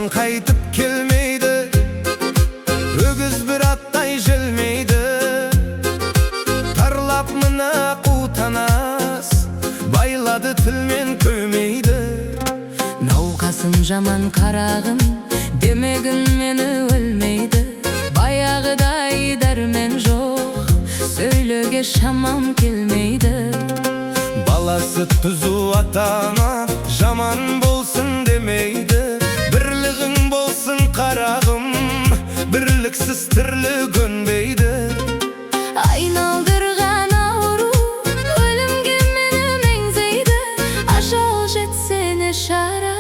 жаман қайтып келмейді, өгіз бір аттай желмейді. Тарлап мына қутанас, байлады тілмен көмейді. Науқасым жаман қарағым, демегін мені өлмейді. Баяғыдай дәрмен жоқ, сөйлеуге шамам келмейді. Баласы түзу ата-ана жаман болсын демейді. Бірлігің болсын қарағым, бірліксіз тірлік көнбейді. Айналдырған ауру өлімге мені меңзейді. Ажал жетсене шара,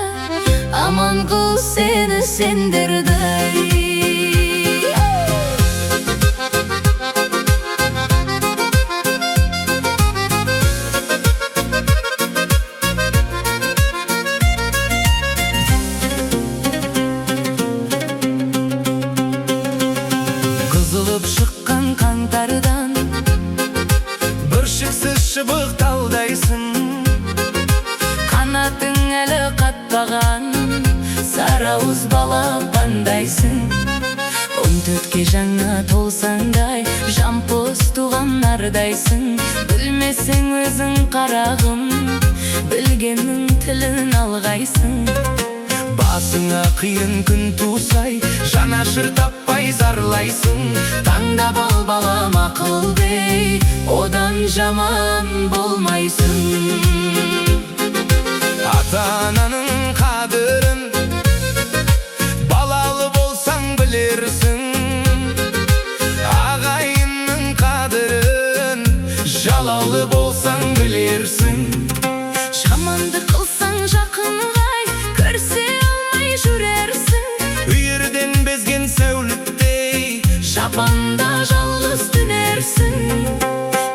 аман қыл сені сендерді. Қызылып шыққан қаңтардан бүршіксіз шыбық талдайсың. Қанатың әлі қатпаған сарауыз бала қандайсың. 14-ке жаңа толсаңдай жампыз туған нардайсың. Білмесең өзің қарағым, білгеннің тілін алғайсың. Басыңа қиын күн тусай, жанашыр таппай зарлайсың. Таңдап ал балам ақыл бей, одан жаман болмайсың. Ата-ананың қадірін балалы болсаң білерсің. Ағайынның қадірін жалалы болсаң білерсің. Жаманды қылсаң жақынғай, көрсе алмай жүрерсің. Үйірден безген сәулеттей Жапанда жалғыз түнерсің.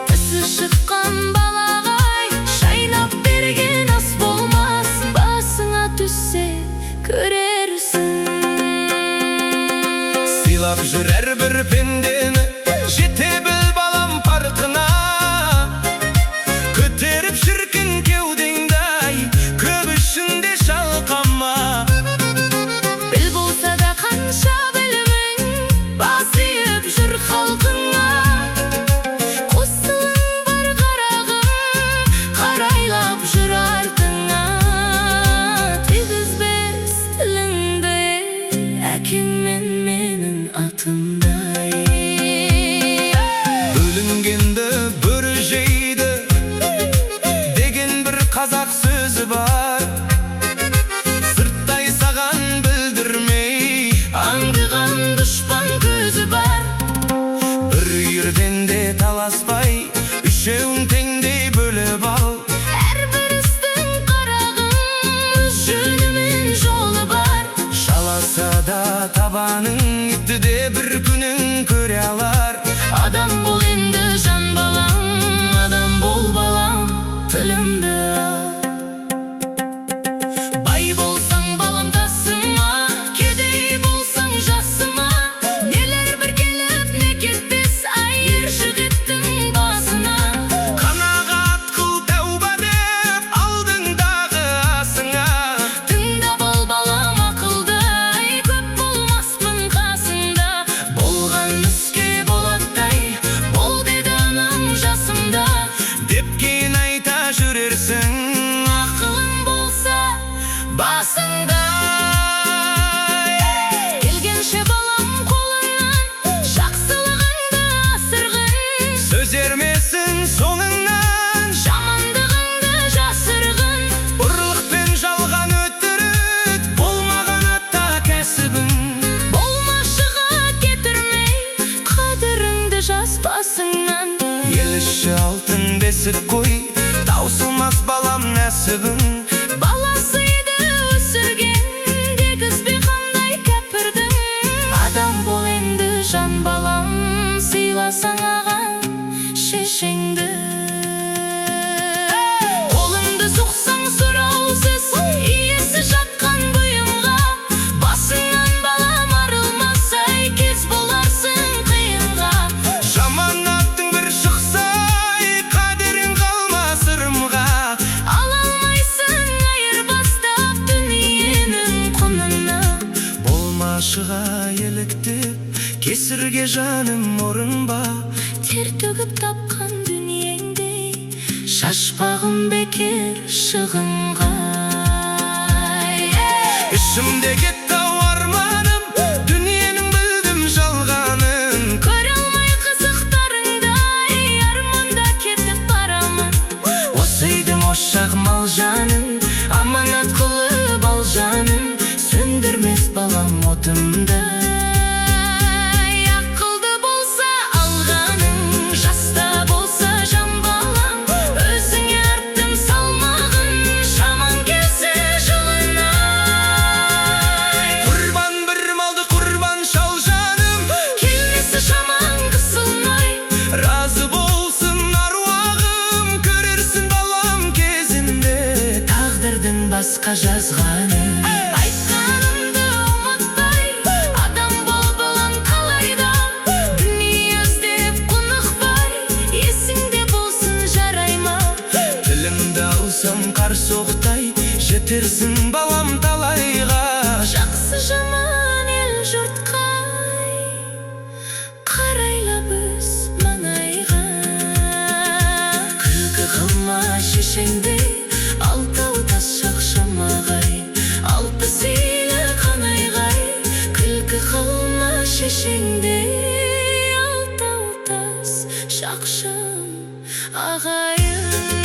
Түсі шыққан балағай, шайнап берген ас болмас. Басыңа түссе көрерсің. Сыйлап жүр әрбір пендені, жете біл балам парқына. Көтеріп шіркін кеудеңдай, көп ішінде шалқама. Біл болса да қанша білімің, басиып жүр халқыңа. Қосылың бар қарағым, қарайлап жүр артыңа. Тигізбес тіліңді, әкең мен менің атымдай. Бөлінгенді бүрі жейді деген бір қазақ сөзі бар. Сырттай саған білдірмей Аңдыған дұшпан көзі бар. бір үйірден де таласпай, үшеуін теңдей бөліп ал. Әрбір істің қарағым, өз жөні мен жолы бар. Шаласа да табаның, итті де бір күнің көре алар. Адам бол енді жан балам, адам бол балам, тілімді ал. Бай болсаң балам тасыма, кедей болсаң жасыма. Нелер бір келіп не кетпес, айыр жігіттің басына. Қанағат қыл тәуба деп алдыңдағы асыңа. Тыңдап ал балам ақылды, ай көп болмаспын қасында. Болған іске болаттай, бол деді анам жасымда. Деп кейін айта жүрерсің. Ақылың болса басыңда. Келгенше балам қолыңнан, жақсылығыңды асырғын. Сөз ермесін соңыңнан, Жамандығыңды жасырғын. ұрлық пен жалған өтірік болмаған атта кәсібің. Болмашыға кетірмей, қадіріңді жас басыңнан. Ел іші алтын бесік қой, таусылмас балам нәсібің. Баласыйды өсірген, дегізбе қандай кәпірдің. Адам бол енді жан балам, сыйласаң аған шешеңді. Қолыңды соқсаң сұраусыз, иесі жатқан бұйымға. Басыңнан балам арылмас, ай кез боларсың қиынға. Жаман аттың бір шықса, қадерің қал каршыга еліктеп, кесірге жаным орынба. Тер төгіп тапқан дүниеңде, шашпағым бекер шығынға. Ішімде кетті арманым, дүниенің білдім жалғанын. Көре алмай қызықтарыңдай, арманда кетіп барамын. Осы үйдің ошақ мал жанын, аманат қылып ал жаным. Сөндірмес балам отымды. Ақылды болса алғаның, жаста болса жан балам. Өзіңе арттым салмағын, шаман келсе жылына. Құрбан бір малды құрбан шал жаным, Келмесі шаман қысылмай. разы болсын аруағым. Көрерсің балам кезінде тағдырдың басқа жазғаны. Айтқанымды ұмытпай, адам бол балам қалайда. Дүние іздеп құнықпай, есіңде болсын жарай ма. Тілімді алсам қар соқтай, жетерсің балам талайға. Жақсы жаман ел жұртқай, қарайла біз маңайға. Күлкі қылма шешеңде, алтау тас шақшамағай. Алпы сейлі қанайғай, күлкі қылма шешеңде, алтау тас шақшам ағайын.